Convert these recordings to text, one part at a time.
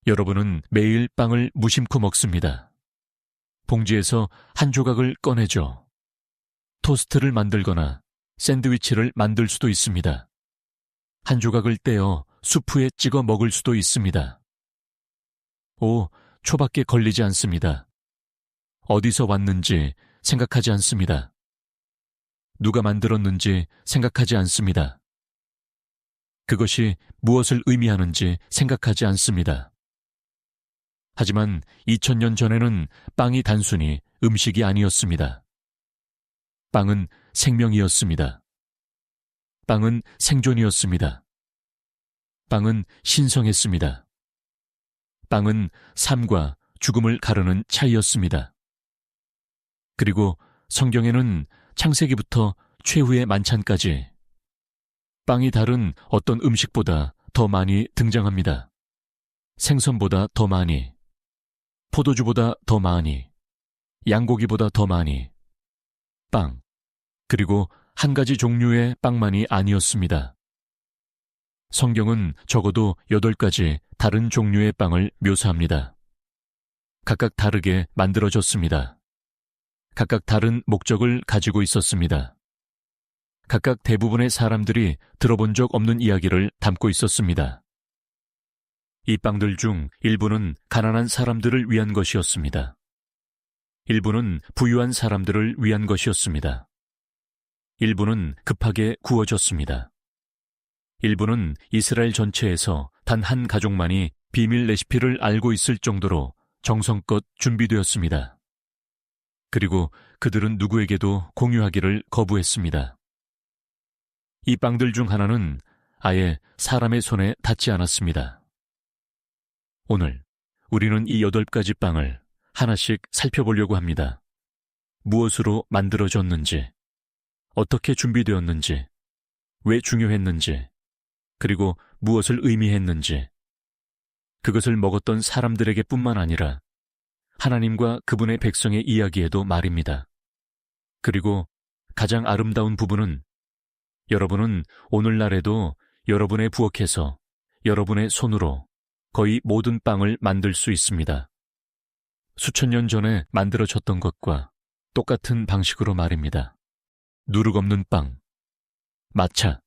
여러분은 매일 빵을 무심코 먹습니다. 봉지에서 한 조각을 꺼내죠. 토스트를 만들거나 샌드위치를 만들 수도 있습니다. 한 조각을 떼어 수프에 찍어 먹을 수도 있습니다. 초밖에 걸리지 않습니다. 어디서 왔는지 생각하지 않습니다. 누가 만들었는지 생각하지 않습니다. 그것이 무엇을 의미하는지 생각하지 않습니다. 하지만 2000년 전에는 빵이 단순히 음식이 아니었습니다. 빵은 생명이었습니다. 빵은 생존이었습니다. 빵은 신성했습니다. 빵은 삶과 죽음을 가르는 차이였습니다. 그리고 성경에는 창세기부터 최후의 만찬까지 빵이 다른 어떤 음식보다 더 많이 등장합니다. 생선보다 더 많이, 포도주보다 더 많이, 양고기보다 더 많이, 빵, 그리고 한 가지 종류의 빵만이 아니었습니다. 성경은 적어도 8가지 다른 종류의 빵을 묘사합니다. 각각 다르게 만들어졌습니다. 각각 다른 목적을 가지고 있었습니다. 각각 대부분의 사람들이 들어본 적 없는 이야기를 담고 있었습니다. 이 빵들 중 일부는 가난한 사람들을 위한 것이었습니다. 일부는 부유한 사람들을 위한 것이었습니다. 일부는 급하게 구워졌습니다. 일부는 이스라엘 전체에서 단 한 가족만이 비밀 레시피를 알고 있을 정도로 정성껏 준비되었습니다. 그리고 그들은 누구에게도 공유하기를 거부했습니다. 이 빵들 중 하나는 아예 사람의 손에 닿지 않았습니다. 오늘 우리는 이 8가지 빵을 하나씩 살펴보려고 합니다. 무엇으로 만들어졌는지, 어떻게 준비되었는지, 왜 중요했는지, 그리고 무엇을 의미했는지, 그것을 먹었던 사람들에게 뿐만 아니라 하나님과 그분의 백성의 이야기에도 말입니다. 그리고 가장 아름다운 부분은 여러분은 오늘날에도 여러분의 부엌에서 여러분의 손으로 거의 모든 빵을 만들 수 있습니다. 수천 년 전에 만들어졌던 것과 똑같은 방식으로 말입니다. 누룩 없는 빵, 마차,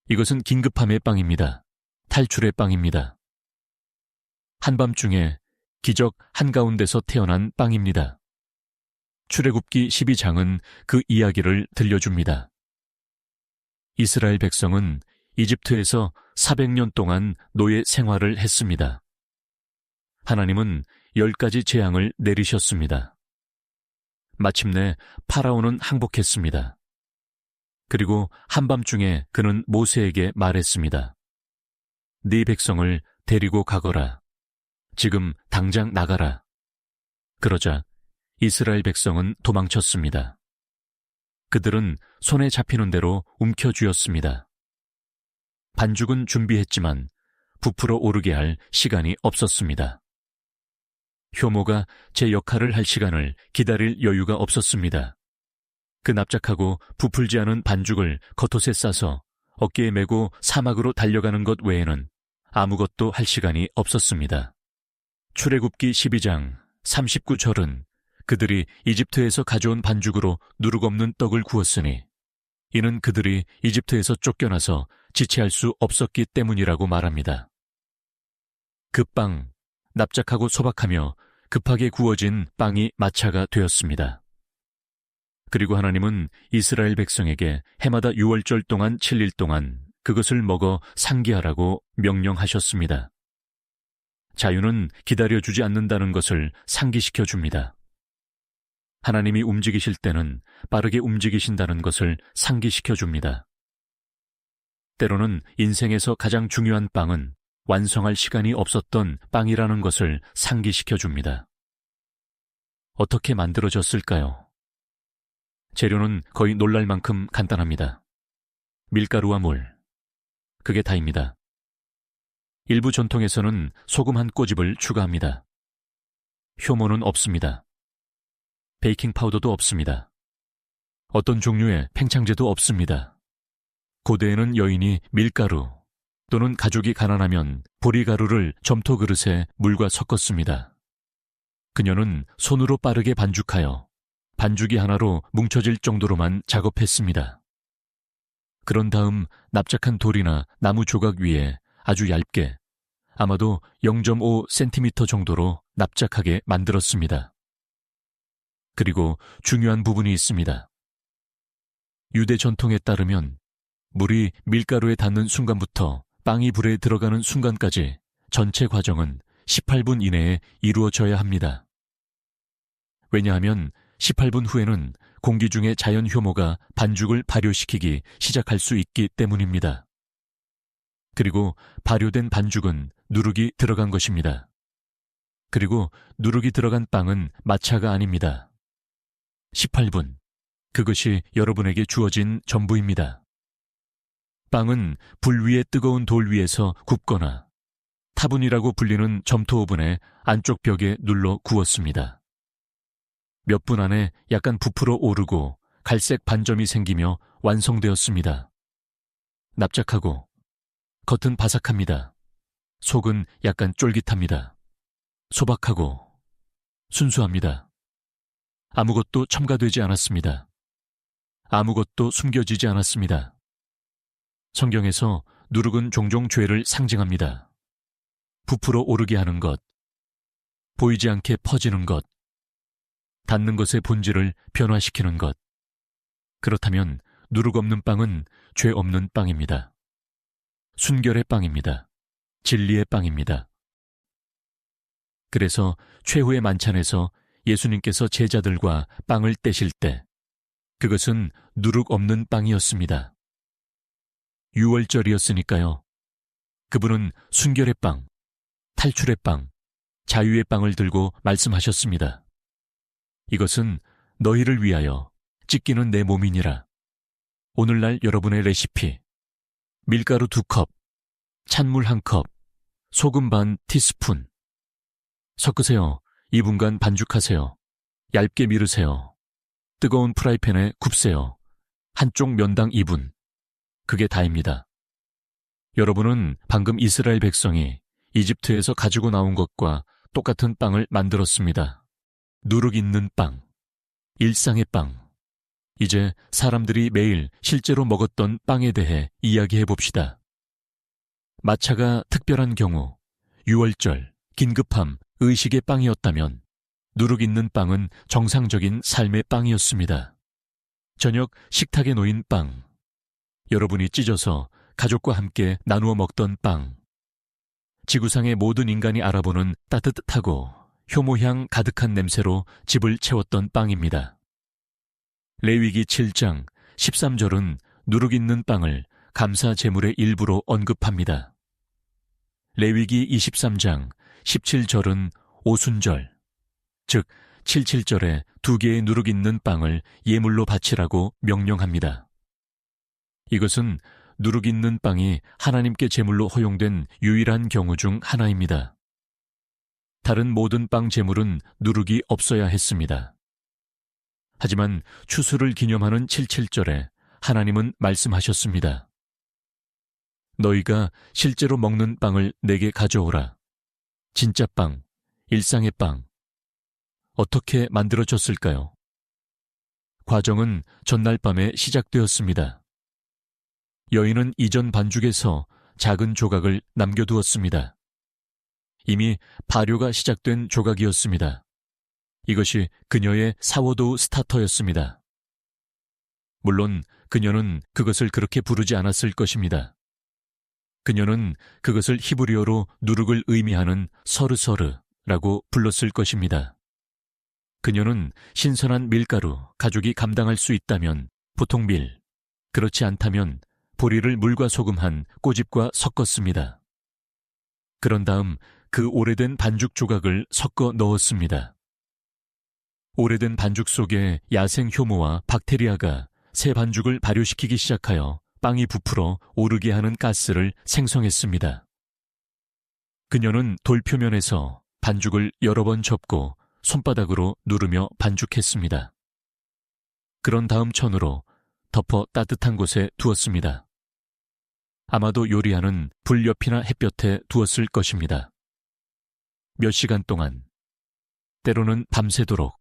이것은 긴급함의 빵입니다. 탈출의 빵입니다. 한밤중에 기적 한가운데서 태어난 빵입니다. 출애굽기 12장은 그 이야기를 들려줍니다. 이스라엘 백성은 이집트에서 400년 동안 노예 생활을 했습니다. 하나님은 10가지 재앙을 내리셨습니다. 마침내 파라오는 항복했습니다. 그리고 한밤중에 그는 모세에게 말했습니다. 네 백성을 데리고 가거라. 지금 당장 나가라. 그러자 이스라엘 백성은 도망쳤습니다. 그들은 손에 잡히는 대로 움켜쥐었습니다. 반죽은 준비했지만 부풀어 오르게 할 시간이 없었습니다. 효모가 제 역할을 할 시간을 기다릴 여유가 없었습니다. 그 납작하고 부풀지 않은 반죽을 겉옷에 싸서 어깨에 메고 사막으로 달려가는 것 외에는 아무것도 할 시간이 없었습니다. 출애굽기 12장 39절은 그들이 이집트에서 가져온 반죽으로 누룩 없는 떡을 구웠으니 이는 그들이 이집트에서 쫓겨나서 지체할 수 없었기 때문이라고 말합니다. 그 빵, 납작하고 소박하며 급하게 구워진 빵이 마차가 되었습니다. 그리고 하나님은 이스라엘 백성에게 해마다 6월절 동안 7일 동안 그것을 먹어 상기하라고 명령하셨습니다. 자유는 기다려주지 않는다는 것을 상기시켜 줍니다. 하나님이 움직이실 때는 빠르게 움직이신다는 것을 상기시켜 줍니다. 때로는 인생에서 가장 중요한 빵은 완성할 시간이 없었던 빵이라는 것을 상기시켜 줍니다. 어떻게 만들어졌을까요? 재료는 거의 놀랄 만큼 간단합니다. 밀가루와 물, 그게 다입니다. 일부 전통에서는 소금 한 꼬집을 추가합니다. 효모는 없습니다. 베이킹 파우더도 없습니다. 어떤 종류의 팽창제도 없습니다. 고대에는 여인이 밀가루, 또는 가족이 가난하면 보리가루를 점토 그릇에 물과 섞었습니다. 그녀는 손으로 빠르게 반죽하여 반죽이 하나로 뭉쳐질 정도로만 작업했습니다. 그런 다음 납작한 돌이나 나무 조각 위에 아주 얇게, 아마도 0.5cm 정도로 납작하게 만들었습니다. 그리고 중요한 부분이 있습니다. 유대 전통에 따르면 물이 밀가루에 닿는 순간부터 빵이 불에 들어가는 순간까지 전체 과정은 18분 이내에 이루어져야 합니다. 왜냐하면 18분 후에는 공기 중의 자연 효모가 반죽을 발효시키기 시작할 수 있기 때문입니다. 그리고 발효된 반죽은 누룩이 들어간 것입니다. 그리고 누룩이 들어간 빵은 마차가 아닙니다. 18분, 그것이 여러분에게 주어진 전부입니다. 빵은 불 위에 뜨거운 돌 위에서 굽거나 타분이라고 불리는 점토 오븐의 안쪽 벽에 눌러 구웠습니다. 몇 분 안에 약간 부풀어 오르고 갈색 반점이 생기며 완성되었습니다. 납작하고 겉은 바삭합니다. 속은 약간 쫄깃합니다. 소박하고 순수합니다. 아무것도 첨가되지 않았습니다. 아무것도 숨겨지지 않았습니다. 성경에서 누룩은 종종 죄를 상징합니다. 부풀어 오르게 하는 것, 보이지 않게 퍼지는 것, 닿는 것의 본질을 변화시키는 것. 그렇다면 누룩 없는 빵은 죄 없는 빵입니다. 순결의 빵입니다. 진리의 빵입니다. 그래서 최후의 만찬에서 예수님께서 제자들과 빵을 떼실 때 그것은 누룩 없는 빵이었습니다. 유월절이었으니까요. 그분은 순결의 빵, 탈출의 빵, 자유의 빵을 들고 말씀하셨습니다. 이것은 너희를 위하여 찢기는 내 몸이니라. 오늘날 여러분의 레시피, 밀가루 2컵, 찬물 1컵, 소금 반 티스푼. 섞으세요. 2분간 반죽하세요. 얇게 밀으세요. 뜨거운 프라이팬에 굽세요. 한쪽 면당 2분. 그게 다입니다. 여러분은 방금 이스라엘 백성이 이집트에서 가지고 나온 것과 똑같은 빵을 만들었습니다. 누룩 있는 빵, 일상의 빵. 이제 사람들이 매일 실제로 먹었던 빵에 대해 이야기해 봅시다. 마차가 특별한 경우, 유월절, 긴급함, 의식의 빵이었다면 누룩 있는 빵은 정상적인 삶의 빵이었습니다. 저녁 식탁에 놓인 빵, 여러분이 찢어서 가족과 함께 나누어 먹던 빵, 지구상의 모든 인간이 알아보는 따뜻하고 효모향 가득한 냄새로 집을 채웠던 빵입니다. 레위기 7장 13절은 누룩 있는 빵을 감사 제물의 일부로 언급합니다. 레위기 23장 17절은 오순절, 즉 77절에 2개의 누룩 있는 빵을 예물로 바치라고 명령합니다. 이것은 누룩 있는 빵이 하나님께 제물로 허용된 유일한 경우 중 하나입니다. 다른 모든 빵 제물은 누룩이 없어야 했습니다. 하지만 추수를 기념하는 77절에 하나님은 말씀하셨습니다. 너희가 실제로 먹는 빵을 내게 가져오라. 진짜 빵, 일상의 빵. 어떻게 만들어졌을까요? 과정은 전날 밤에 시작되었습니다. 여인은 이전 반죽에서 작은 조각을 남겨두었습니다. 이미 발효가 시작된 조각이었습니다. 이것이 그녀의 사워도우 스타터였습니다. 물론 그녀는 그것을 그렇게 부르지 않았을 것입니다. 그녀는 그것을 히브리어로 누룩을 의미하는 서르서르라고 불렀을 것입니다. 그녀는 신선한 밀가루, 가족이 감당할 수 있다면 보통 밀, 그렇지 않다면 보리를 물과 소금한 꼬집과 섞었습니다. 그런 다음 그 오래된 반죽 조각을 섞어 넣었습니다. 오래된 반죽 속에 야생 효모와 박테리아가 새 반죽을 발효시키기 시작하여 빵이 부풀어 오르게 하는 가스를 생성했습니다. 그녀는 돌 표면에서 반죽을 여러 번 접고 손바닥으로 누르며 반죽했습니다. 그런 다음 천으로 덮어 따뜻한 곳에 두었습니다. 아마도 요리하는 불 옆이나 햇볕에 두었을 것입니다. 몇 시간 동안, 때로는 밤새도록,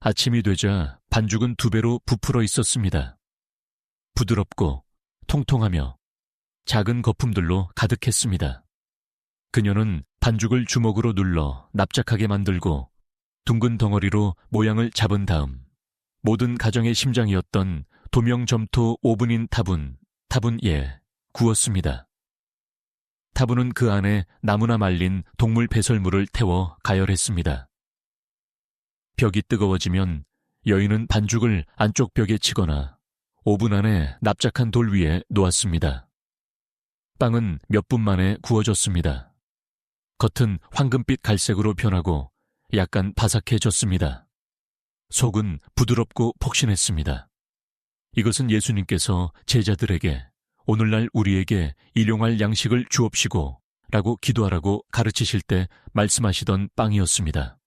아침이 되자 반죽은 2배로 부풀어 있었습니다. 부드럽고 통통하며 작은 거품들로 가득했습니다. 그녀는 반죽을 주먹으로 눌러 납작하게 만들고 둥근 덩어리로 모양을 잡은 다음 모든 가정의 심장이었던 도명점토 오븐인 타분에 구웠습니다. 타분은 그 안에 나무나 말린 동물 배설물을 태워 가열했습니다. 벽이 뜨거워지면 여인은 반죽을 안쪽 벽에 치거나 오븐 안에 납작한 돌 위에 놓았습니다. 빵은 몇 분 만에 구워졌습니다. 겉은 황금빛 갈색으로 변하고 약간 바삭해졌습니다. 속은 부드럽고 폭신했습니다. 이것은 예수님께서 제자들에게 오늘날 우리에게 일용할 양식을 주옵시고 라고 기도하라고 가르치실 때 말씀하시던 빵이었습니다.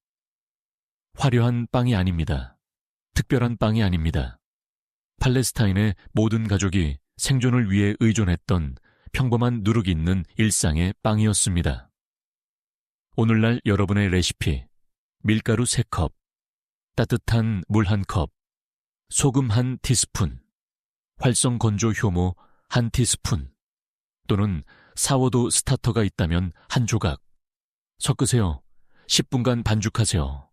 화려한 빵이 아닙니다. 특별한 빵이 아닙니다. 팔레스타인의 모든 가족이 생존을 위해 의존했던 평범한 누룩 있는 일상의 빵이었습니다. 오늘날 여러분의 레시피, 밀가루 3컵, 따뜻한 물 1컵, 소금 1티스푼, 활성 건조 효모 1티스푼, 또는 사워도 스타터가 있다면 1조각. 섞으세요. 10분간 반죽하세요.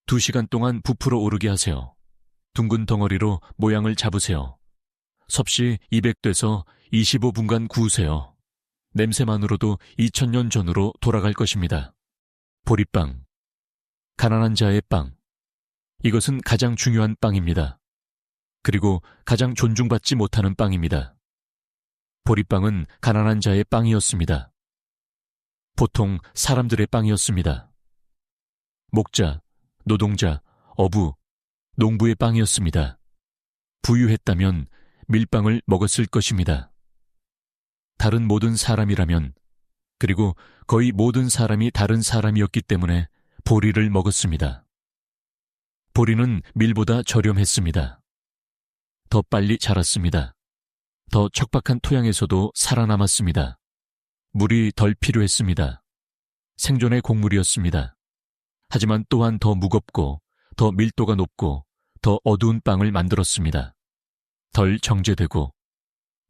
2시간 동안 부풀어 오르게 하세요. 둥근 덩어리로 모양을 잡으세요. 섭씨 200도에서 25분간 구우세요. 냄새만으로도 2000년 전으로 돌아갈 것입니다. 보리빵, 가난한 자의 빵. 이것은 가장 중요한 빵입니다. 그리고 가장 존중받지 못하는 빵입니다. 보리빵은 가난한 자의 빵이었습니다. 보통 사람들의 빵이었습니다. 목자, 노동자, 어부, 농부의 빵이었습니다. 부유했다면 밀빵을 먹었을 것입니다. 다른 모든 사람이라면, 그리고 거의 모든 사람이 다른 사람이었기 때문에 보리를 먹었습니다. 보리는 밀보다 저렴했습니다. 더 빨리 자랐습니다. 더 척박한 토양에서도 살아남았습니다. 물이 덜 필요했습니다. 생존의 곡물이었습니다. 하지만 또한 더 무겁고 더 밀도가 높고 더 어두운 빵을 만들었습니다. 덜 정제되고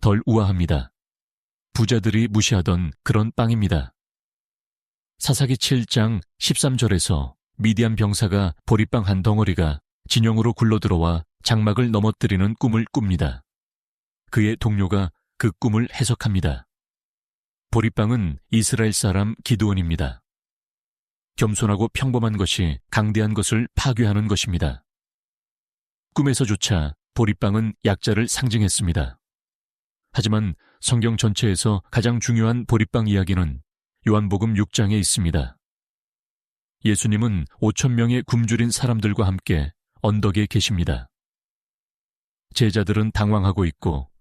덜 우아합니다. 부자들이 무시하던 그런 빵입니다. 사사기 7장 13절에서 미디안 병사가 보리빵 한 덩어리가 진영으로 굴러들어와 장막을 넘어뜨리는 꿈을 꿉니다. 그의 동료가 그 꿈을 해석합니다. 보리빵은 이스라엘 사람 기드온입니다. 겸손하고 평범한 것이 강대한 것을 파괴하는 것입니다. 꿈에서조차 보리빵은 약자를 상징했습니다. 하지만 성경 전체에서 가장 중요한 보리빵 이야기는 요한복음 6장에 있습니다. 예수님은 5,000명의 굶주린 사람들과 함께 언덕에 계십니다. 제자들은 당황하고 있고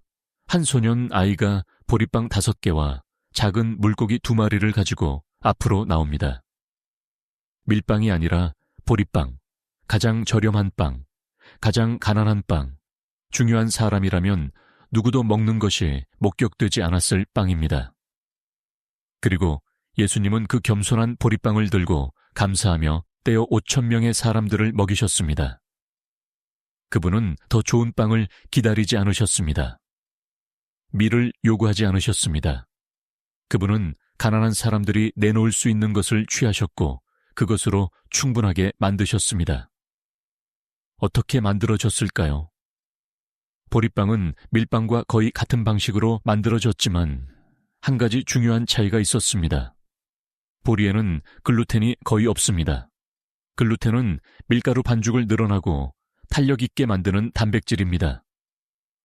한 소년 아이가 보리빵 5개와 작은 물고기 2마리를 가지고 앞으로 나옵니다. 밀빵이 아니라 보리빵, 가장 저렴한 빵, 가장 가난한 빵, 중요한 사람이라면 누구도 먹는 것이 목격되지 않았을 빵입니다. 그리고 예수님은 그 겸손한 보리빵을 들고 감사하며 떼어 5,000명의 사람들을 먹이셨습니다. 그분은 더 좋은 빵을 기다리지 않으셨습니다. 밀을 요구하지 않으셨습니다. 그분은 가난한 사람들이 내놓을 수 있는 것을 취하셨고 그것으로 충분하게 만드셨습니다. 어떻게 만들어졌을까요? 보리빵은 밀빵과 거의 같은 방식으로 만들어졌지만 한 가지 중요한 차이가 있었습니다. 보리에는 글루텐이 거의 없습니다. 글루텐은 밀가루 반죽을 늘어나고 탄력 있게 만드는 단백질입니다.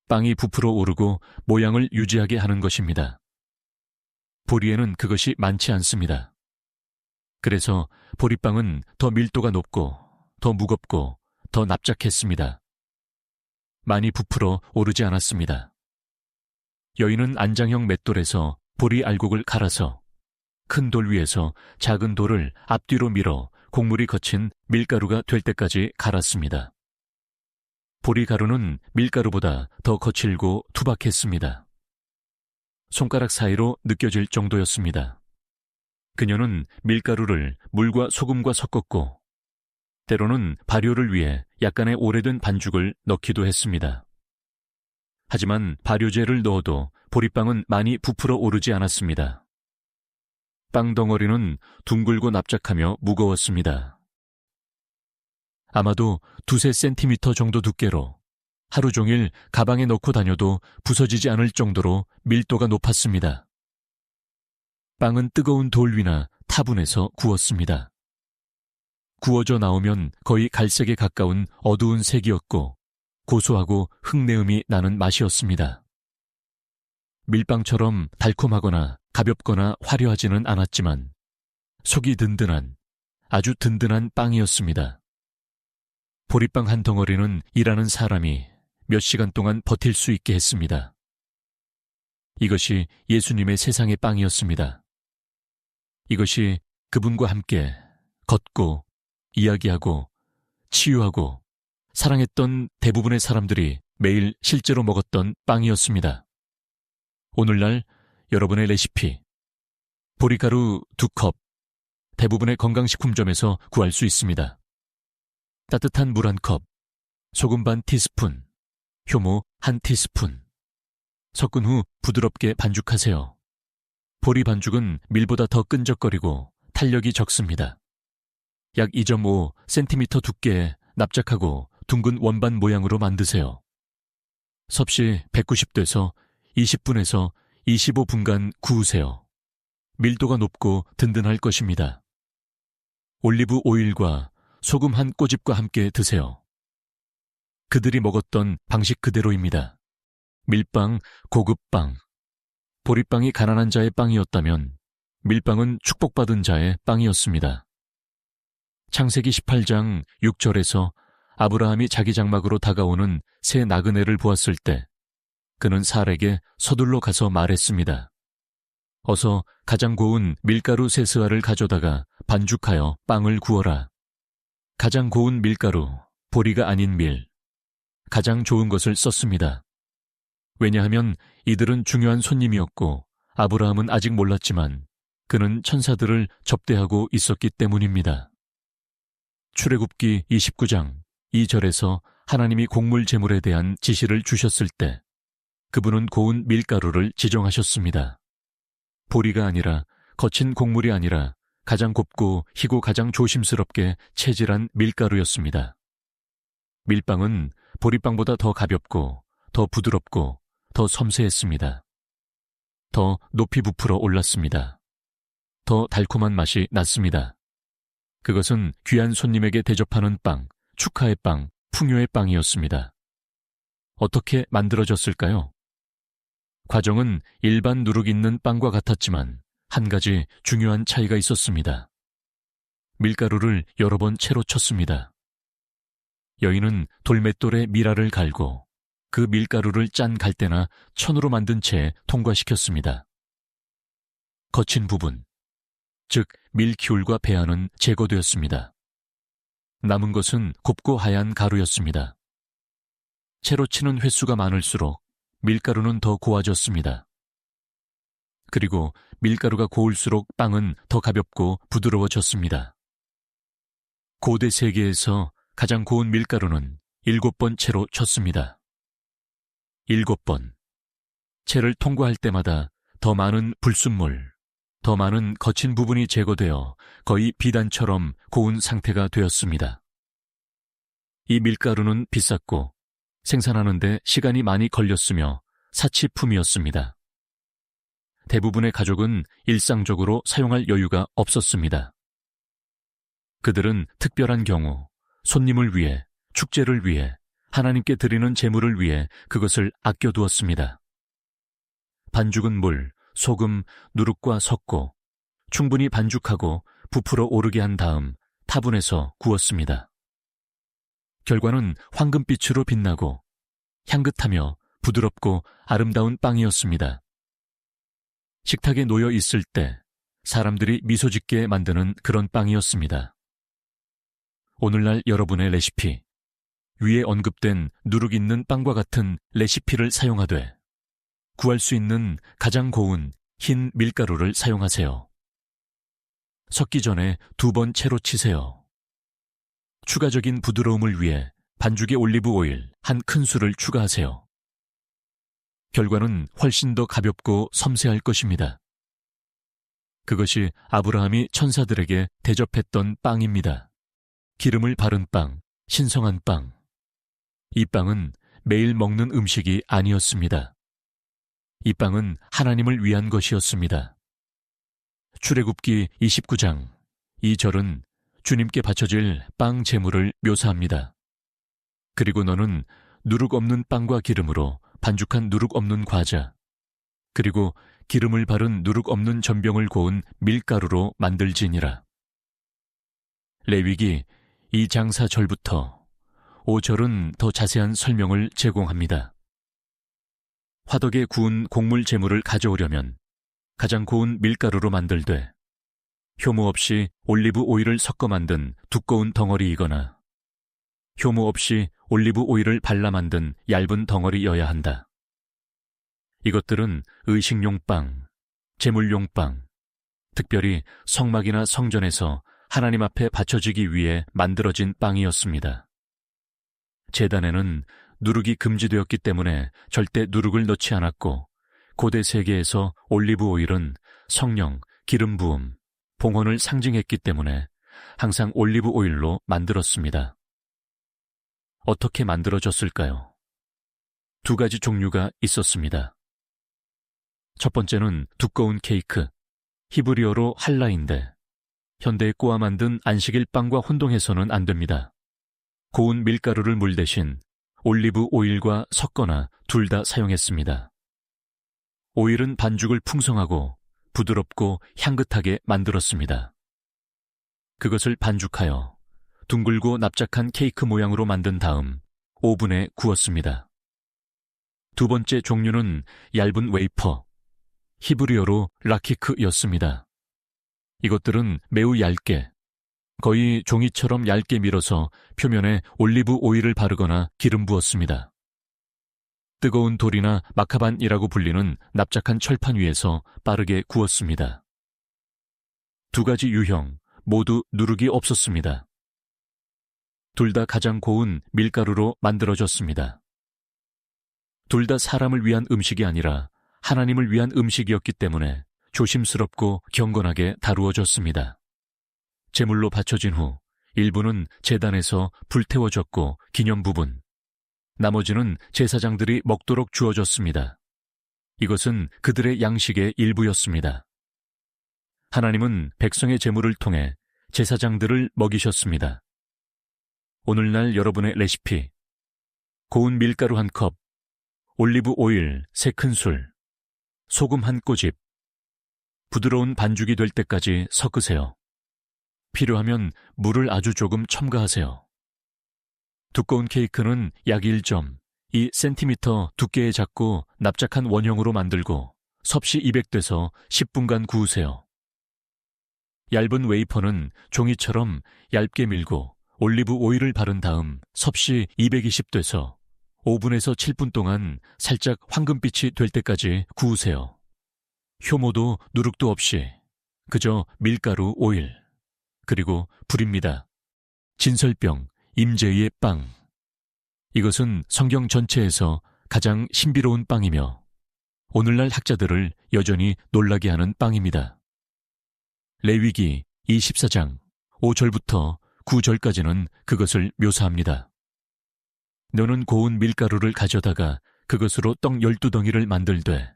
빵이 부풀어 오르고 모양을 유지하게 하는 것입니다. 보리에는 그것이 많지 않습니다. 그래서 보리빵은 더 밀도가 높고 더 무겁고 더 납작했습니다. 많이 부풀어 오르지 않았습니다. 여인은 안장형 맷돌에서 보리 알곡을 갈아서 큰 돌 위에서 작은 돌을 앞뒤로 밀어 곡물이 거친 밀가루가 될 때까지 갈았습니다. 보리 가루는 밀가루보다 더 거칠고 투박했습니다. 손가락 사이로 느껴질 정도였습니다. 그녀는 밀가루를 물과 소금과 섞었고 때로는 발효를 위해 약간의 오래된 반죽을 넣기도 했습니다. 하지만 발효제를 넣어도 보리빵은 많이 부풀어 오르지 않았습니다. 빵 덩어리는 둥글고 납작하며 무거웠습니다. 아마도 2-3cm 정도 두께로 하루 종일 가방에 넣고 다녀도 부서지지 않을 정도로 밀도가 높았습니다. 빵은 뜨거운 돌 위나 타분에서 구웠습니다. 구워져 나오면 거의 갈색에 가까운 어두운 색이었고 고소하고 흙내음이 나는 맛이었습니다. 밀빵처럼 달콤하거나 가볍거나 화려하지는 않았지만 속이 든든한, 아주 든든한 빵이었습니다. 보리빵 한 덩어리는 일하는 사람이 몇 시간 동안 버틸 수 있게 했습니다. 이것이 예수님의 세상의 빵이었습니다. 이것이 그분과 함께 걷고 이야기하고 치유하고 사랑했던 대부분의 사람들이 매일 실제로 먹었던 빵이었습니다. 오늘날 여러분의 레시피, 보리가루 2컵, 대부분의 건강식품점에서 구할 수 있습니다. 따뜻한 물 1컵, 소금 반 티스푼, 효모 1티스푼. 섞은 후 부드럽게 반죽하세요. 보리 반죽은 밀보다 더 끈적거리고 탄력이 적습니다. 약 2.5cm 두께의 납작하고 둥근 원반 모양으로 만드세요. 섭씨 190도에서 20분에서 25분간 구우세요. 밀도가 높고 든든할 것입니다. 올리브 오일과 소금 한 꼬집과 함께 드세요. 그들이 먹었던 방식 그대로입니다. 밀빵, 고급빵. 보리빵이 가난한 자의 빵이었다면 밀빵은 축복받은 자의 빵이었습니다. 창세기 18장 6절에서 아브라함이 자기 장막으로 다가오는 새 나그네를 보았을 때 그는 살에게 서둘러 가서 말했습니다. 어서 가장 고운 밀가루 세스알을 가져다가 반죽하여 빵을 구워라. 가장 고운 밀가루, 보리가 아닌 밀, 가장 좋은 것을 썼습니다. 왜냐하면 이들은 중요한 손님이었고 아브라함은 아직 몰랐지만 그는 천사들을 접대하고 있었기 때문입니다. 출애굽기 29장 2절에서 하나님이 곡물 제물에 대한 지시를 주셨을 때 그분은 고운 밀가루를 지정하셨습니다. 보리가 아니라 거친 곡물이 아니라 가장 곱고 희고 가장 조심스럽게 채질한 밀가루였습니다. 밀빵은 보리빵보다 더 가볍고 더 부드럽고 더 섬세했습니다. 더 높이 부풀어 올랐습니다. 더 달콤한 맛이 났습니다. 그것은 귀한 손님에게 대접하는 빵, 축하의 빵, 풍요의 빵이었습니다. 어떻게 만들어졌을까요? 과정은 일반 누룩 있는 빵과 같았지만 한 가지 중요한 차이가 있었습니다. 밀가루를 여러 번 채로 쳤습니다. 여인은 돌맷돌에 미라를 갈고 그 밀가루를 짠 갈대나 천으로 만든 채 통과시켰습니다. 거친 부분, 즉 밀기울과 배아는 제거되었습니다. 남은 것은 곱고 하얀 가루였습니다. 채로 치는 횟수가 많을수록 밀가루는 더 고와졌습니다. 그리고 밀가루가 고울수록 빵은 더 가볍고 부드러워졌습니다. 고대 세계에서 가장 고운 밀가루는 7번 채로 쳤습니다. 7번. 채를 통과할 때마다 더 많은 불순물, 더 많은 거친 부분이 제거되어 거의 비단처럼 고운 상태가 되었습니다. 이 밀가루는 비쌌고 생산하는데 시간이 많이 걸렸으며 사치품이었습니다. 대부분의 가족은 일상적으로 사용할 여유가 없었습니다. 그들은 특별한 경우, 손님을 위해, 축제를 위해, 하나님께 드리는 제물을 위해 그것을 아껴두었습니다. 반죽은 물, 소금, 누룩과 섞고 충분히 반죽하고 부풀어 오르게 한 다음 타분해서 구웠습니다. 결과는 황금빛으로 빛나고 향긋하며 부드럽고 아름다운 빵이었습니다. 식탁에 놓여 있을 때 사람들이 미소 짓게 만드는 그런 빵이었습니다. 오늘날 여러분의 레시피, 위에 언급된 누룩 있는 빵과 같은 레시피를 사용하되 구할 수 있는 가장 고운 흰 밀가루를 사용하세요. 섞기 전에 2번 채로 치세요. 추가적인 부드러움을 위해 반죽에 올리브 오일 1큰술을 추가하세요. 결과는 훨씬 더 가볍고 섬세할 것입니다. 그것이 아브라함이 천사들에게 대접했던 빵입니다. 기름을 바른 빵, 신성한 빵. 이 빵은 매일 먹는 음식이 아니었습니다. 이 빵은 하나님을 위한 것이었습니다. 출애굽기 29장, 이 절은 주님께 바쳐질 빵 제물을 묘사합니다. 그리고 너는 누룩 없는 빵과 기름으로 반죽한 누룩 없는 과자, 그리고 기름을 바른 누룩 없는 전병을 고운 밀가루로 만들지니라. 레위기 2장 4절부터 5절은 더 자세한 설명을 제공합니다. 화덕에 구운 곡물 제물을 가져오려면 가장 고운 밀가루로 만들되 효모 없이 올리브 오일을 섞어 만든 두꺼운 덩어리이거나 효모 없이 올리브 오일을 발라 만든 얇은 덩어리여야 한다. 이것들은 의식용 빵, 제물용 빵, 특별히 성막이나 성전에서 하나님 앞에 바쳐지기 위해 만들어진 빵이었습니다. 제단에는 누룩이 금지되었기 때문에 절대 누룩을 넣지 않았고 고대 세계에서 올리브 오일은 성령, 기름 부음, 봉헌을 상징했기 때문에 항상 올리브 오일로 만들었습니다. 어떻게 만들어졌을까요? 2가지 종류가 있었습니다. 첫 번째는 두꺼운 케이크, 히브리어로 할라인데 현대에 꼬아 만든 안식일 빵과 혼동해서는 안 됩니다. 고운 밀가루를 물 대신 올리브 오일과 섞거나 둘 다 사용했습니다. 오일은 반죽을 풍성하고 부드럽고 향긋하게 만들었습니다. 그것을 반죽하여 둥글고 납작한 케이크 모양으로 만든 다음 오븐에 구웠습니다. 2번째 종류는 얇은 웨이퍼, 히브리어로 라키크였습니다. 이것들은 매우 얇게, 거의 종이처럼 얇게 밀어서 표면에 올리브 오일을 바르거나 기름 부었습니다. 뜨거운 돌이나 마카반이라고 불리는 납작한 철판 위에서 빠르게 구웠습니다. 2가지 유형 모두 누룩이 없었습니다. 둘 다 가장 고운 밀가루로 만들어졌습니다. 둘 다 사람을 위한 음식이 아니라 하나님을 위한 음식이었기 때문에 조심스럽고 경건하게 다루어졌습니다. 제물로 바쳐진 후 일부는 제단에서 불태워졌고 기념 부분, 나머지는 제사장들이 먹도록 주어졌습니다. 이것은 그들의 양식의 일부였습니다. 하나님은 백성의 제물을 통해 제사장들을 먹이셨습니다. 오늘날 여러분의 레시피, 고운 밀가루 1컵, 올리브 오일 3큰술, 소금 1꼬집, 부드러운 반죽이 될 때까지 섞으세요. 필요하면 물을 아주 조금 첨가하세요. 두꺼운 케이크는 약 1.2cm 두께의 작고 납작한 원형으로 만들고 섭씨 200도에서 10분간 구우세요. 얇은 웨이퍼는 종이처럼 얇게 밀고 올리브 오일을 바른 다음 섭씨 220도에서 5분에서 7분 동안 살짝 황금빛이 될 때까지 구우세요. 효모도 누룩도 없이 그저 밀가루, 오일, 그리고 불입니다. 진설병, 임재의 빵. 이것은 성경 전체에서 가장 신비로운 빵이며 오늘날 학자들을 여전히 놀라게 하는 빵입니다. 레위기 24장 5절부터 9절까지는 그것을 묘사합니다. 너는 고운 밀가루를 가져다가 그것으로 떡 12덩이를 만들되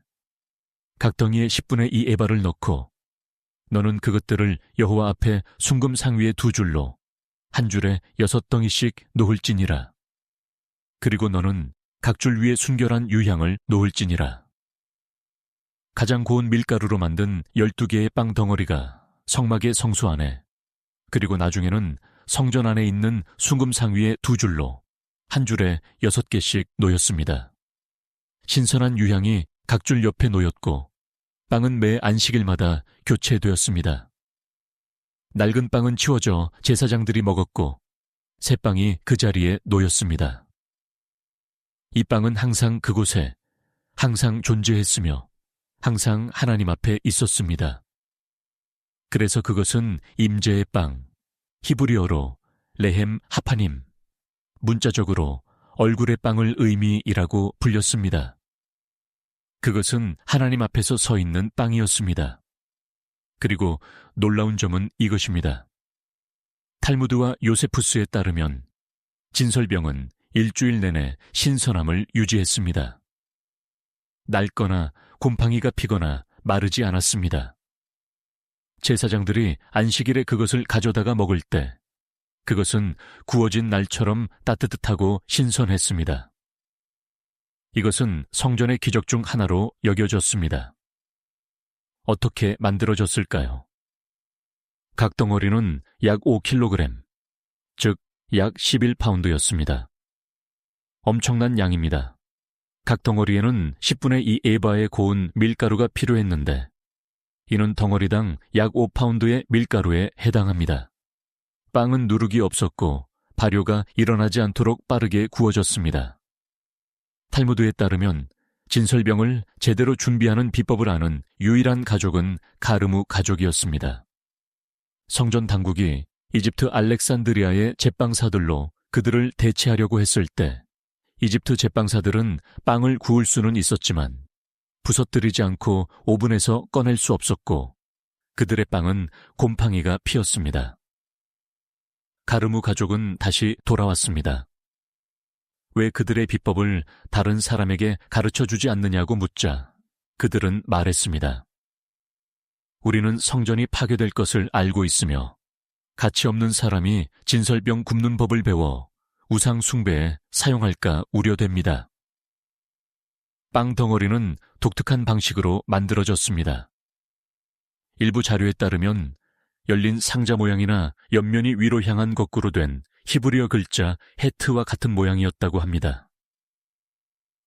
각 덩이에 10분의 2 에바를 넣고 너는 그것들을 여호와 앞에 순금 상위에 2줄로 한 줄에 6덩이씩 놓을지니라. 그리고 너는 각 줄 위에 순결한 유향을 놓을지니라. 가장 고운 밀가루로 만든 12개의 빵 덩어리가 성막의 성수 안에, 그리고 나중에는 성전 안에 있는 순금 상위에 2줄로 한 줄에 6개씩 놓였습니다. 신선한 유향이 각 줄 옆에 놓였고 빵은 매 안식일마다 교체되었습니다. 낡은 빵은 치워져 제사장들이 먹었고 새 빵이 그 자리에 놓였습니다. 이 빵은 항상 그곳에 항상 존재했으며 항상 하나님 앞에 있었습니다. 그래서 그것은 임재의 빵, 히브리어로 레헴 하파님, 문자적으로 얼굴의 빵을 의미이라고 불렸습니다. 그것은 하나님 앞에서 서 있는 빵이었습니다. 그리고 놀라운 점은 이것입니다. 탈무드와 요세푸스에 따르면 진설병은 일주일 내내 신선함을 유지했습니다. 낡거나 곰팡이가 피거나 마르지 않았습니다. 제사장들이 안식일에 그것을 가져다가 먹을 때 그것은 구워진 날처럼 따뜻하고 신선했습니다. 이것은 성전의 기적 중 하나로 여겨졌습니다. 어떻게 만들어졌을까요? 각 덩어리는 약 5kg, 즉 약 11파운드였습니다. 엄청난 양입니다. 각 덩어리에는 10분의 2 에바의 고운 밀가루가 필요했는데 이는 덩어리당 약 5파운드의 밀가루에 해당합니다. 빵은 누룩이 없었고 발효가 일어나지 않도록 빠르게 구워졌습니다. 탈무드에 따르면 진설병을 제대로 준비하는 비법을 아는 유일한 가족은 가르무 가족이었습니다. 성전 당국이 이집트 알렉산드리아의 제빵사들로 그들을 대체하려고 했을 때 이집트 제빵사들은 빵을 구울 수는 있었지만 부서뜨리지 않고 오븐에서 꺼낼 수 없었고 그들의 빵은 곰팡이가 피었습니다. 가르무 가족은 다시 돌아왔습니다. 왜 그들의 비법을 다른 사람에게 가르쳐주지 않느냐고 묻자 그들은 말했습니다. 우리는 성전이 파괴될 것을 알고 있으며 가치 없는 사람이 진설병 굽는 법을 배워 우상 숭배에 사용할까 우려됩니다. 빵 덩어리는 독특한 방식으로 만들어졌습니다. 일부 자료에 따르면 열린 상자 모양이나 옆면이 위로 향한 거꾸로 된 히브리어 글자 헤트와 같은 모양이었다고 합니다.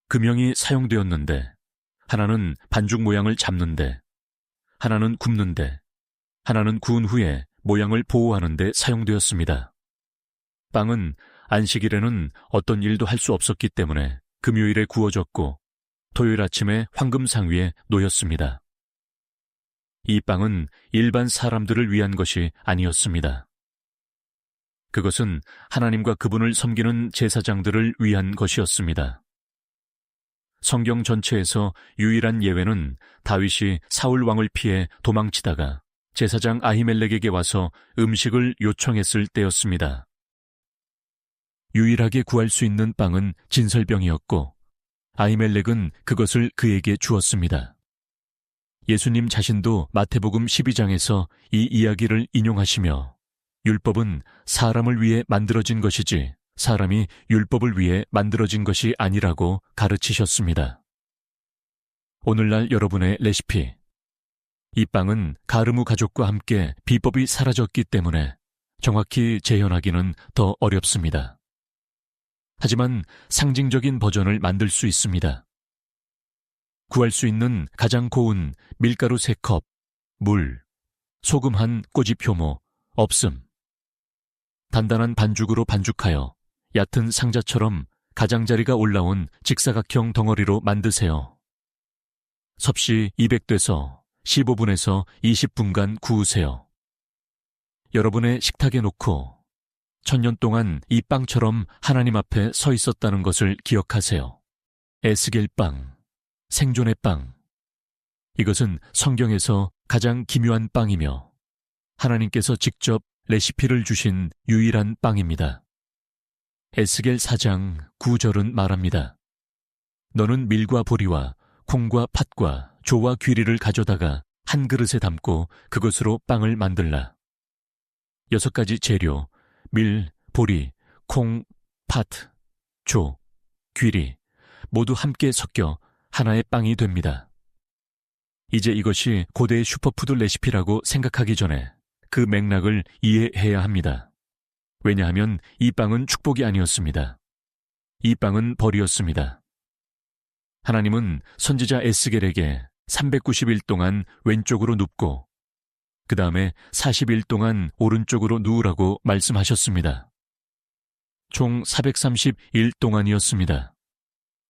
금형이 사용되었는데 하나는 반죽 모양을 잡는데, 하나는 굽는데, 하나는 구운 후에 모양을 보호하는 데 사용되었습니다. 빵은 안식일에는 어떤 일도 할 수 없었기 때문에 금요일에 구워졌고 토요일 아침에 황금상 위에 놓였습니다. 이 빵은 일반 사람들을 위한 것이 아니었습니다. 그것은 하나님과 그분을 섬기는 제사장들을 위한 것이었습니다. 성경 전체에서 유일한 예외는 다윗이 사울 왕을 피해 도망치다가 제사장 아히멜렉에게 와서 음식을 요청했을 때였습니다. 유일하게 구할 수 있는 빵은 진설병이었고 아히멜렉은 그것을 그에게 주었습니다. 예수님 자신도 마태복음 12장에서 이 이야기를 인용하시며 율법은 사람을 위해 만들어진 것이지 사람이 율법을 위해 만들어진 것이 아니라고 가르치셨습니다. 오늘날 여러분의 레시피. 이 빵은 가르무 가족과 함께 비법이 사라졌기 때문에 정확히 재현하기는 더 어렵습니다. 하지만 상징적인 버전을 만들 수 있습니다. 구할 수 있는 가장 고운 밀가루 3컵, 물, 소금 한 꼬집 효모, 없음. 단단한 반죽으로 반죽하여 얕은 상자처럼 가장자리가 올라온 직사각형 덩어리로 만드세요. 섭씨 200도에서 15분에서 20분간 구우세요. 여러분의 식탁에 놓고 1000년 동안 이 빵처럼 하나님 앞에 서 있었다는 것을 기억하세요. 에스겔 빵, 생존의 빵. 이것은 성경에서 가장 기묘한 빵이며 하나님께서 직접 레시피를 주신 유일한 빵입니다. 에스겔 4장 9절은 말합니다. 너는 밀과 보리와 콩과 팥과 조와 귀리를 가져다가 한 그릇에 담고 그것으로 빵을 만들라. 6가지 재료, 밀, 보리, 콩, 팥, 조, 귀리 모두 함께 섞여 하나의 빵이 됩니다. 이제 이것이 고대의 슈퍼푸드 레시피라고 생각하기 전에 그 맥락을 이해해야 합니다. 왜냐하면 이 빵은 축복이 아니었습니다. 이 빵은 벌이었습니다. 하나님은 선지자 에스겔에게 390일 동안 왼쪽으로 눕고 그 다음에 40일 동안 오른쪽으로 누우라고 말씀하셨습니다. 총 431 동안이었습니다.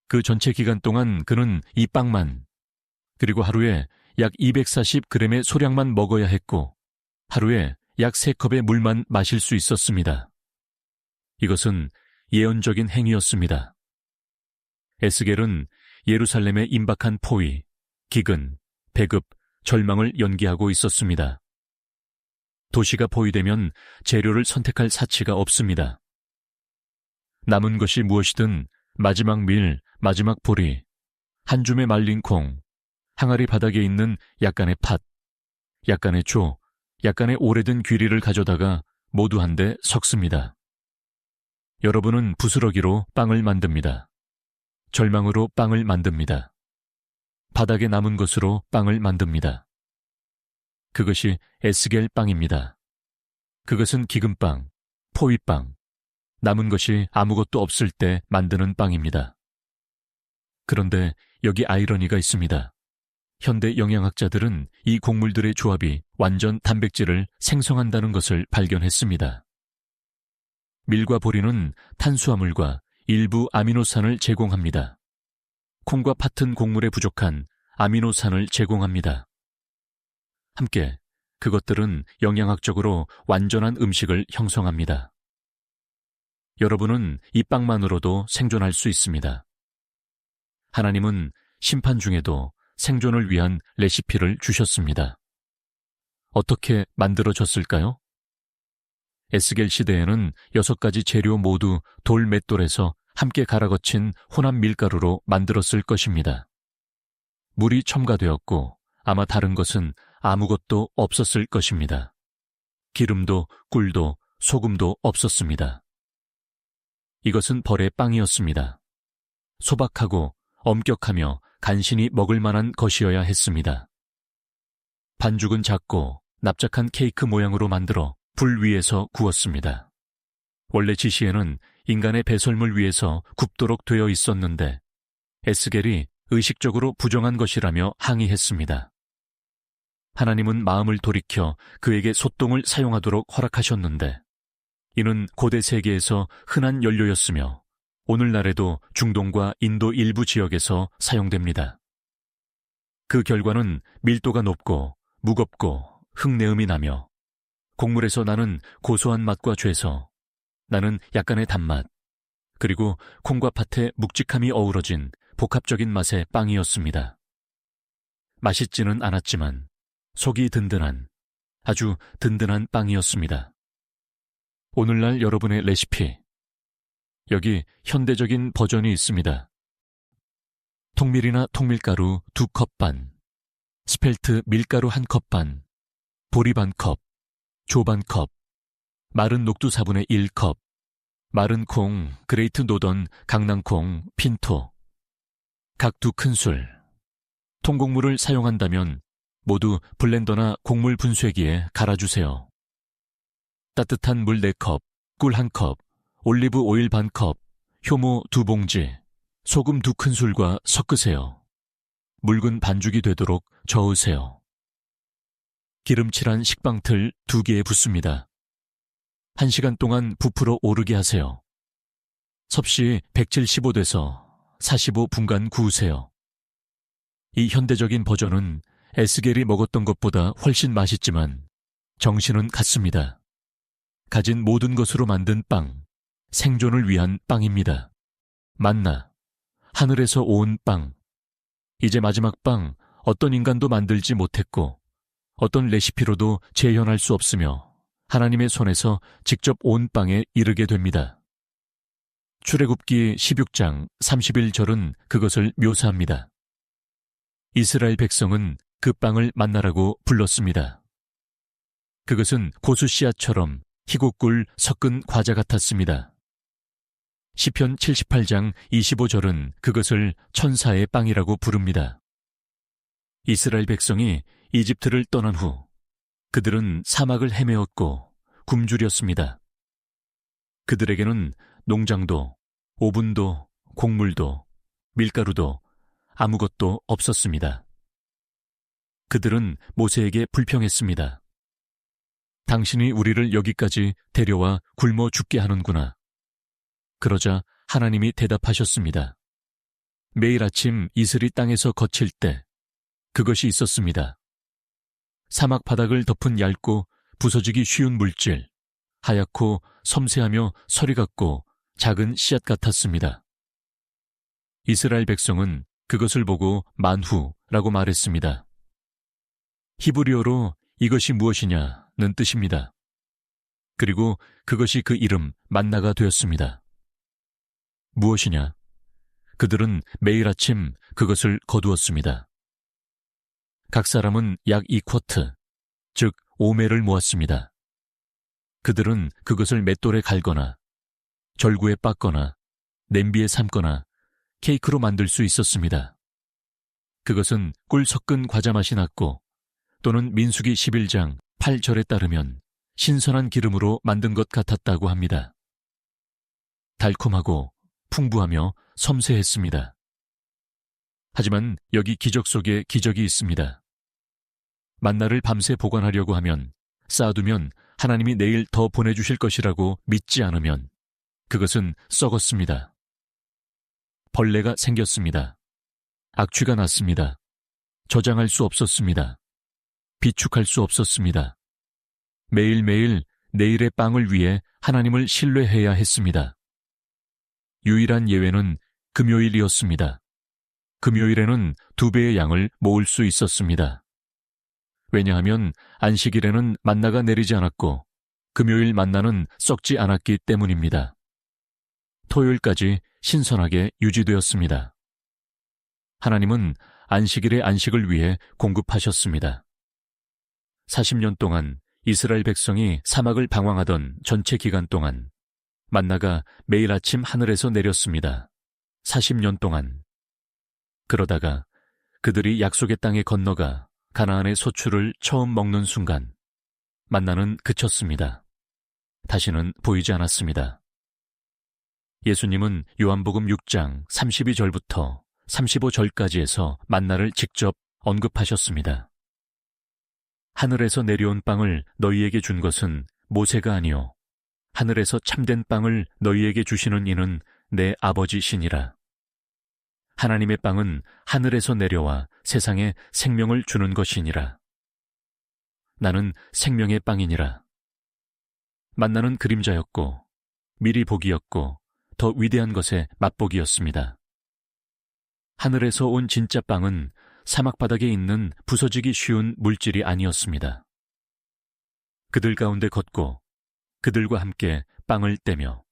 그 전체 기간 동안 그는 이 빵만, 그리고 하루에 약 240g의 소량만 먹어야 했고 하루에 약 3컵의 물만 마실 수 있었습니다. 이것은 예언적인 행위였습니다. 에스겔은 예루살렘의 임박한 포위, 기근, 배급, 절망을 연기하고 있었습니다. 도시가 포위되면 재료를 선택할 사치가 없습니다. 남은 것이 무엇이든 마지막 밀, 마지막 보리, 한 줌의 말린 콩, 항아리 바닥에 있는 약간의 팥, 약간의 조, 약간의 오래된 귀리를 가져다가 모두 한데 섞습니다. 여러분은 부스러기로 빵을 만듭니다. 절망으로 빵을 만듭니다. 바닥에 남은 것으로 빵을 만듭니다. 그것이 에스겔 빵입니다. 그것은 기근빵, 포위빵, 남은 것이 아무것도 없을 때 만드는 빵입니다. 그런데 여기 아이러니가 있습니다. 현대 영양학자들은 이 곡물들의 조합이 완전 단백질을 생성한다는 것을 발견했습니다. 밀과 보리는 탄수화물과 일부 아미노산을 제공합니다. 콩과 팥은 곡물에 부족한 아미노산을 제공합니다. 함께 그것들은 영양학적으로 완전한 음식을 형성합니다. 여러분은 이 빵만으로도 생존할 수 있습니다. 하나님은 심판 중에도 생존을 위한 레시피를 주셨습니다. 어떻게 만들어졌을까요? 에스겔 시대에는 6가지 재료 모두 돌 맷돌에서 함께 갈아거친 혼합 밀가루로 만들었을 것입니다. 물이 첨가되었고 아마 다른 것은 아무것도 없었을 것입니다. 기름도 꿀도 소금도 없었습니다. 이것은 벌의 빵이었습니다. 소박하고 엄격하며 간신히 먹을 만한 것이어야 했습니다. 반죽은 작고 납작한 케이크 모양으로 만들어 불 위에서 구웠습니다. 원래 지시에는 인간의 배설물 위에서 굽도록 되어 있었는데 에스겔이 의식적으로 부정한 것이라며 항의했습니다. 하나님은 마음을 돌이켜 그에게 솥동을 사용하도록 허락하셨는데 이는 고대 세계에서 흔한 연료였으며 오늘날에도 중동과 인도 일부 지역에서 사용됩니다. 그 결과는 밀도가 높고 무겁고 흙내음이 나며 곡물에서 나는 고소한 맛과 죄서, 나는 약간의 단맛, 그리고 콩과 팥의 묵직함이 어우러진 복합적인 맛의 빵이었습니다. 맛있지는 않았지만 속이 든든한, 아주 든든한 빵이었습니다. 오늘날 여러분의 레시피, 여기 현대적인 버전이 있습니다. 통밀이나 통밀가루 2컵 반, 스펠트 밀가루 1컵 반, 보리 반컵, 조 반컵, 마른 녹두 4분의 1컵, 마른 콩, 그레이트 노던, 강낭콩, 핀토, 각 2큰술. 통곡물을 사용한다면 모두 블렌더나 곡물 분쇄기에 갈아주세요. 따뜻한 물 4컵, 꿀 1컵, 올리브 오일 반컵, 효모 2봉지, 소금 2큰술과 섞으세요. 묽은 반죽이 되도록 저으세요. 기름칠한 식빵틀 2개에 붓습니다. 1시간 동안 부풀어 오르게 하세요. 섭씨 175도에서 45분간 구우세요. 이 현대적인 버전은 에스겔이 먹었던 것보다 훨씬 맛있지만 정신은 같습니다. 가진 모든 것으로 만든 빵, 생존을 위한 빵입니다. 만나, 하늘에서 온 빵. 이제 마지막 빵, 어떤 인간도 만들지 못했고 어떤 레시피로도 재현할 수 없으며 하나님의 손에서 직접 온 빵에 이르게 됩니다. 출애굽기 16장 31절은 그것을 묘사합니다. 이스라엘 백성은 그 빵을 만나라고 불렀습니다. 그것은 고수 씨앗처럼 희곡꿀 섞은 과자 같았습니다. 시편 78장 25절은 그것을 천사의 빵이라고 부릅니다. 이스라엘 백성이 이집트를 떠난 후 그들은 사막을 헤매었고 굶주렸습니다. 그들에게는 농장도, 오븐도, 곡물도, 밀가루도 아무것도 없었습니다. 그들은 모세에게 불평했습니다. 당신이 우리를 여기까지 데려와 굶어 죽게 하는구나. 그러자 하나님이 대답하셨습니다. 매일 아침 이슬이 땅에서 거칠 때 그것이 있었습니다. 사막 바닥을 덮은 얇고 부서지기 쉬운 물질, 하얗고 섬세하며 서리 같고 작은 씨앗 같았습니다. 이스라엘 백성은 그것을 보고 만후라고 말했습니다. 히브리어로 이것이 무엇이냐는 뜻입니다. 그리고 그것이 그 이름 만나가 되었습니다. 무엇이냐? 그들은 매일 아침 그것을 거두었습니다. 각 사람은 약 2쿼트, 즉 5매를 모았습니다. 그들은 그것을 맷돌에 갈거나 절구에 빻거나 냄비에 삶거나 케이크로 만들 수 있었습니다. 그것은 꿀 섞은 과자 맛이 났고 또는 민수기 11장 8절에 따르면 신선한 기름으로 만든 것 같았다고 합니다. 달콤하고 풍부하며 섬세했습니다. 하지만 여기 기적 속에 기적이 있습니다. 만나를 밤새 보관하려고 하면, 쌓아두면 하나님이 내일 더 보내주실 것이라고 믿지 않으면 그것은 썩었습니다. 벌레가 생겼습니다. 악취가 났습니다. 저장할 수 없었습니다. 비축할 수 없었습니다. 매일매일 내일의 빵을 위해 하나님을 신뢰해야 했습니다. 유일한 예외는 금요일이었습니다. 금요일에는 2배의 양을 모을 수 있었습니다. 왜냐하면 안식일에는 만나가 내리지 않았고 금요일 만나는 썩지 않았기 때문입니다. 토요일까지 신선하게 유지되었습니다. 하나님은 안식일의 안식을 위해 공급하셨습니다. 40년 동안 이스라엘 백성이 사막을 방황하던 전체 기간 동안 만나가 매일 아침 하늘에서 내렸습니다. 40년 동안. 그러다가 그들이 약속의 땅에 건너가 가나안의 소출을 처음 먹는 순간 만나는 그쳤습니다. 다시는 보이지 않았습니다. 예수님은 요한복음 6장 32절부터 35절까지에서 만나를 직접 언급하셨습니다. 하늘에서 내려온 빵을 너희에게 준 것은 모세가 아니요 하늘에서 참된 빵을 너희에게 주시는 이는 내 아버지시니라. 하나님의 빵은 하늘에서 내려와 세상에 생명을 주는 것이니라. 나는 생명의 빵이니라. 만나는 그림자였고 미리 보기였고 더 위대한 것의 맛보기였습니다. 하늘에서 온 진짜 빵은 사막 바닥에 있는 부서지기 쉬운 물질이 아니었습니다. 그들 가운데 걷고 그들과 함께 빵을 떼며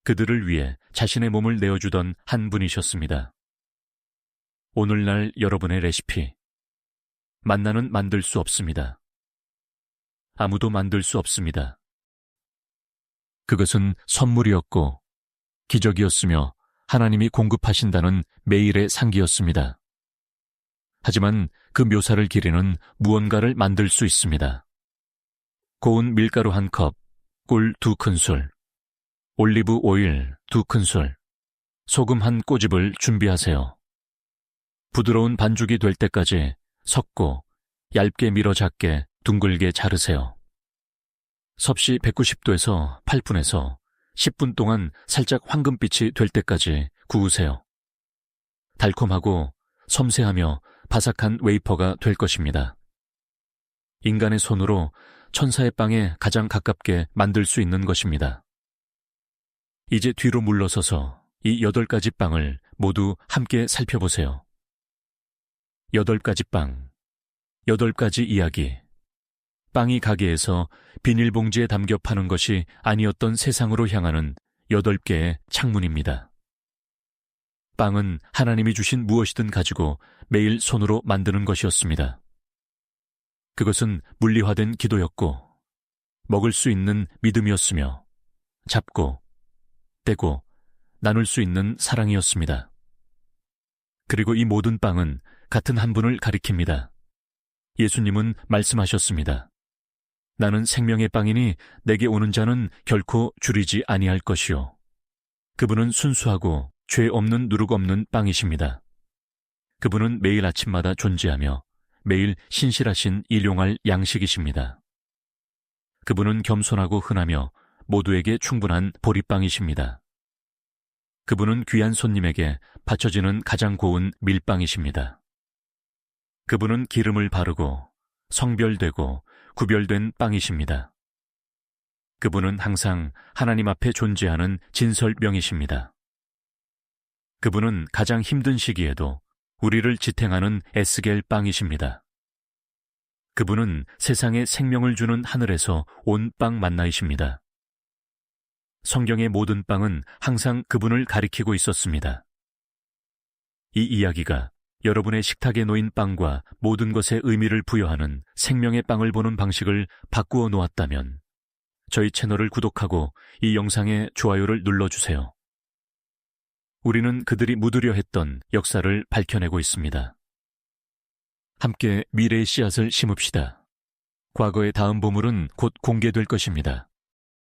그들을 위해 자신의 몸을 내어주던 한 분이셨습니다. 오늘날 여러분의 레시피. 만나는 만들 수 없습니다. 아무도 만들 수 없습니다. 그것은 선물이었고 기적이었으며 하나님이 공급하신다는 매일의 상기였습니다. 하지만 그 묘사를 기리는 무언가를 만들 수 있습니다. 고운 밀가루 1컵, 꿀 2큰술, 올리브 오일 2큰술, 소금 1꼬집을 준비하세요. 부드러운 반죽이 될 때까지 섞고 얇게 밀어 작게 둥글게 자르세요. 섭씨 190도에서 8분에서 10분 동안 살짝 황금빛이 될 때까지 구우세요. 달콤하고 섬세하며 바삭한 웨이퍼가 될 것입니다. 인간의 손으로 천사의 빵에 가장 가깝게 만들 수 있는 것입니다. 이제 뒤로 물러서서 이 8가지 빵을 모두 함께 살펴보세요. 8가지 빵, 8가지 이야기. 빵이 가게에서 비닐봉지에 담겨 파는 것이 아니었던 세상으로 향하는 8개의 창문입니다. 빵은 하나님이 주신 무엇이든 가지고 매일 손으로 만드는 것이었습니다. 그것은 물리화된 기도였고 먹을 수 있는 믿음이었으며 잡고 떼고 나눌 수 있는 사랑이었습니다. 그리고 이 모든 빵은 같은 한 분을 가리킵니다. 예수님은 말씀하셨습니다. 나는 생명의 빵이니 내게 오는 자는 결코 줄이지 아니할 것이요. 그분은 순수하고 죄 없는 누룩 없는 빵이십니다. 그분은 매일 아침마다 존재하며 매일 신실하신 일용할 양식이십니다. 그분은 겸손하고 흔하며 모두에게 충분한 보리빵이십니다. 그분은 귀한 손님에게 바쳐지는 가장 고운 밀빵이십니다. 그분은 기름을 바르고 성별되고 구별된 빵이십니다. 그분은 항상 하나님 앞에 존재하는 진설명이십니다. 그분은 가장 힘든 시기에도 우리를 지탱하는 에스겔 빵이십니다. 그분은 세상에 생명을 주는 하늘에서 온 빵 만나이십니다. 성경의 모든 빵은 항상 그분을 가리키고 있었습니다. 이 이야기가 여러분의 식탁에 놓인 빵과 모든 것에 의미를 부여하는 생명의 빵을 보는 방식을 바꾸어 놓았다면 저희 채널을 구독하고 이 영상에 좋아요를 눌러주세요. 우리는 그들이 묻으려 했던 역사를 밝혀내고 있습니다. 함께 미래의 씨앗을 심읍시다. 과거의 다음 보물은 곧 공개될 것입니다.